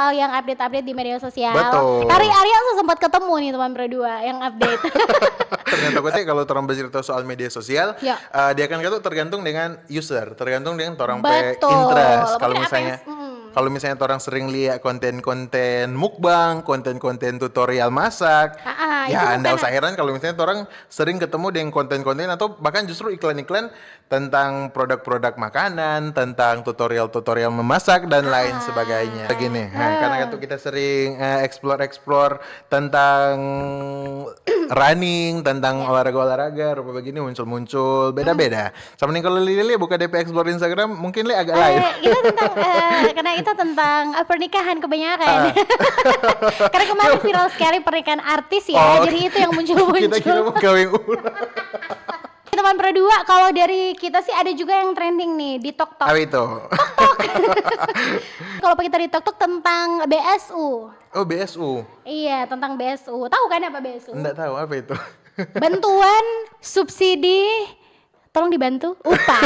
soal yang update-update di media sosial. Betul. Hari Arya sempat ketemu nih teman berdua yang update. Ternyata gue kalau orang bercerita soal media sosial, Ya. dia kan itu tergantung dengan user, tergantung dengan orang pe Betul. interest. Kalau Mungkin apa misalnya yang- kalau misalnya orang sering lihat konten-konten mukbang, konten-konten tutorial masak, itu ya anda bukan- usah heran kalau misalnya orang sering ketemu dengan konten-konten atau bahkan justru iklan-iklan tentang produk-produk makanan, tentang tutorial-tutorial memasak dan lain sebagainya. Begini, karena itu kita sering explore tentang running, tentang olahraga-olahraga, rupa begini muncul-muncul beda-beda. Sama nih kalau Lili buka DP Explore Instagram, mungkin Li agak lain. Itu tentang karena itu tentang pernikahan kebanyakan. Karena kemarin viral sekali pernikahan artis ya, jadi itu yang muncul-muncul. Kita kira mau kawin ulang. Teman berdua, kalau dari kita sih ada juga yang trending nih di TikTok. Apa itu? Kalau kita di TikTok tentang BSU. Oh, BSU. Iya, tentang BSU. Tahu kan apa BSU? Enggak tahu apa itu. Bantuan subsidi, tolong dibantu upah.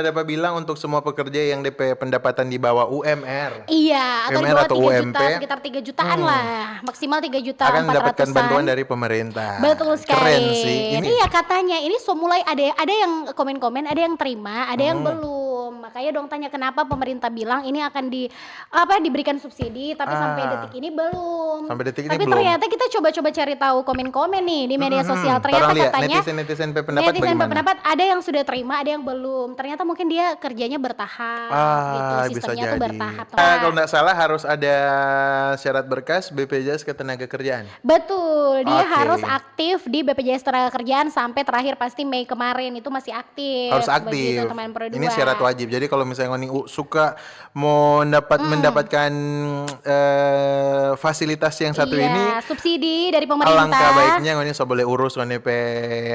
Dapat bilang untuk semua pekerja yang DP pendapatan di bawah UMR. Iya, atau di UMR bawah atau 3 UMP, juta, sekitar 3 jutaan lah. Maksimal 3 juta akan mendapatkan 400-an. bantuan dari pemerintah. Betul sekali. Keren sih. Ini Iya, katanya ini mulai ada yang komen-komen, ada yang terima, ada yang belum. Makanya dong tanya kenapa pemerintah bilang ini akan diberikan subsidi, tapi sampai detik ini belum. Sampai detik ini tapi belum. ternyata kita coba-coba cari tahu komen-komen nih di media sosial. Ternyata Orang lihat katanya netizen pendapat netizen bagaimana? berpendapat ada yang sudah terima, ada yang belum. Ternyata mungkin dia kerjanya bertahap gitu. Bisa Sistemnya jadi. tuh bertahap. Kalau nggak salah harus ada syarat berkas BPJS Ketenagakerjaan. Betul, dia Oke. harus aktif di BPJS Ketenagakerjaan sampai terakhir pasti Mei kemarin itu masih aktif. Harus Begitu, aktif. teman berdua. Ini syarat wajib. Jadi kalau misalnya ngoni suka mau mendapatkan fasilitas yang satu Iya, ini, subsidi dari pemerintah. alangkah baiknya ngoni so boleh urus ngoni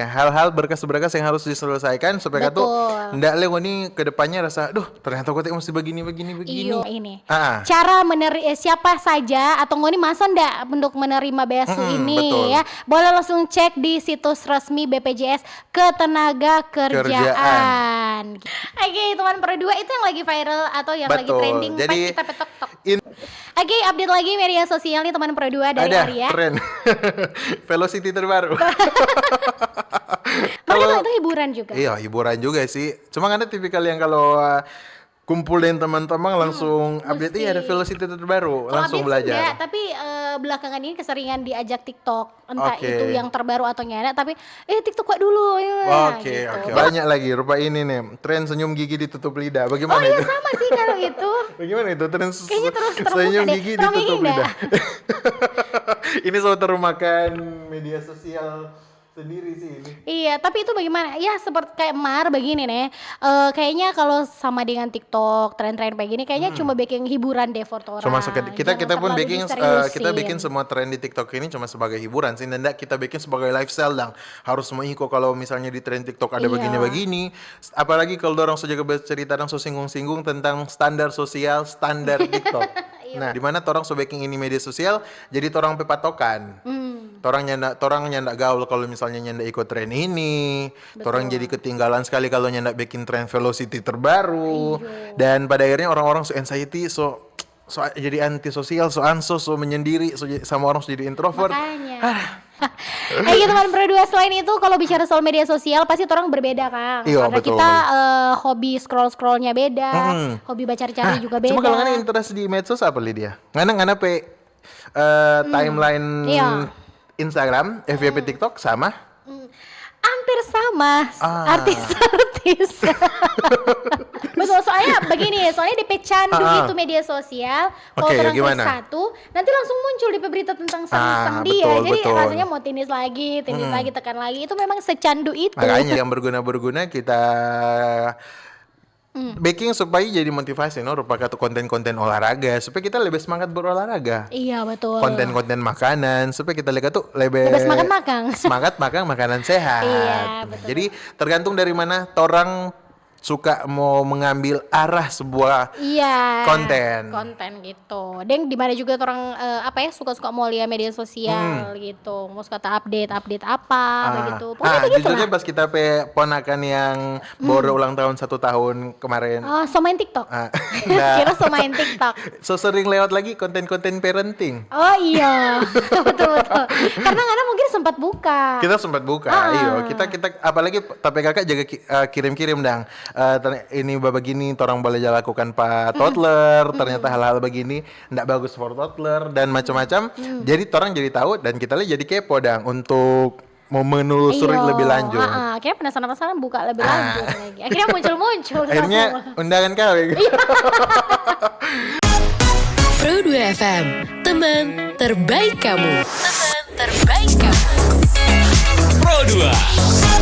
hal-hal berkas-berkas yang harus diselesaikan supaya Betul. ndak le ngoni kedepannya rasa, duh ternyata aku mesti begini. Iyo, ini. Ah. Cara siapa saja atau ngoni masa ndak untuk menerima BSU ini betul. ya. Boleh langsung cek di situs resmi BPJS Ketenagakerjaan. Oke, teman berdua itu yang lagi viral atau yang lagi Betul. trending pas Jadi, kita petok-tok. Oke, update lagi media sosial nih teman berdua dari ada Arya. keren. Velocity terbaru. Mereka itu hiburan juga. Iya, hiburan juga sih. Cuma kan ada tipikal yang kalau kumpulin teman-teman langsung update, iya ada velocity terbaru, Kalau langsung update sih belajar. enggak, tapi belakangan ini keseringan diajak TikTok, entah Oke. itu yang terbaru atau nyada, tapi TikTok kok dulu ya. Oke, gitu. banyak lagi. Rupa ini nih, tren senyum gigi ditutup lidah. Oh Bagaimana iya itu? sama sih kalau itu. Bagaimana itu? Tren Kayaknya terus terbuka senyum deh. gigi Terang ditutup ini lidah. Ini soal termakan media sosial sendiri sih ini. Iya, tapi itu bagaimana? Ya seperti kayak Mar begini nih. Kayaknya kalau sama dengan TikTok, tren-tren kayak gini kayaknya cuma bikin hiburan deh for orang. Cuma kita Jangan pun terlalu bikin diseriusin. kita bikin semua tren di TikTok ini cuma sebagai hiburan sih, dan enggak kita bikin sebagai lifestyle dong. Harus mengikut kalau misalnya di tren TikTok ada Iya. begini-begini. Apalagi kalau orang sudah bercerita dan so singgung-singgung tentang standar sosial, standar TikTok. Nah, di mana orang so baking ini media sosial jadi orang pepatokan. Torang nyanda gaul kalau misalnya nyanda ikut tren ini. Torang jadi ketinggalan sekali kalau nyanda bikin tren velocity terbaru. Dan pada akhirnya orang-orang so anxiety, so jadi antisosial, so ansos, so menyendiri, sama orang so jadi introvert. Makanya. Gitu teman berdua, selain itu kalau bicara soal media sosial pasti orang berbeda Kang. Iya, Karena betul. kita hobi scroll-scrollnya beda, hobi baca cari juga beda. Cuma kalau ngana interest di medsos apa Lydia? Ngana timeline Iya. Instagram, FYP TikTok sama? Hampir sama artis-artis. Betul, soalnya begini, soalnya DP candu itu media sosial. Kalau Oke, orang klik gimana? satu, nanti langsung muncul di berita tentang sang dia. betul, Jadi betul. rasanya mau tindis lagi, tekan lagi. Itu memang secandu itu. Makanya yang berguna kita baking supaya jadi motivasi, rupa kata konten-konten olahraga supaya kita lebih semangat berolahraga. Iya betul. Konten-konten makanan supaya kita lihat tuh lebih Lebih semangat makan. semangat makan makanan sehat. Iya, betul. Jadi tergantung dari mana orang suka mau mengambil arah sebuah Iya. konten. Konten gitu. Dan di mana juga orang suka-suka mau lihat media sosial gitu. Mau suka update apa begitu. Pokoknya begitu jujurnya lah. pas kita ponakan yang baru ulang tahun 1 tahun kemarin. So main TikTok. Nah, Kira so main TikTok. so sering lewat lagi konten-konten parenting. Oh iya. Betul. Karena Ngana mungkin sempat buka. Kita sempat buka, iya. Kita apalagi tapi kakak jaga kirim-kirim dang. Ini begini, orang boleh lakukan pak toddler. Ternyata hal-hal begini ndak bagus for toddler dan macam-macam. Jadi orang jadi tahu dan kita jadi kepo dang untuk mau menelusuri lebih lanjut. Kayak penasaran buka lebih lanjut lagi. Akhirnya muncul. Akhirnya undangan kali. Pro 2 FM, teman terbaik kamu. Teman terbaik kamu. Pro 2.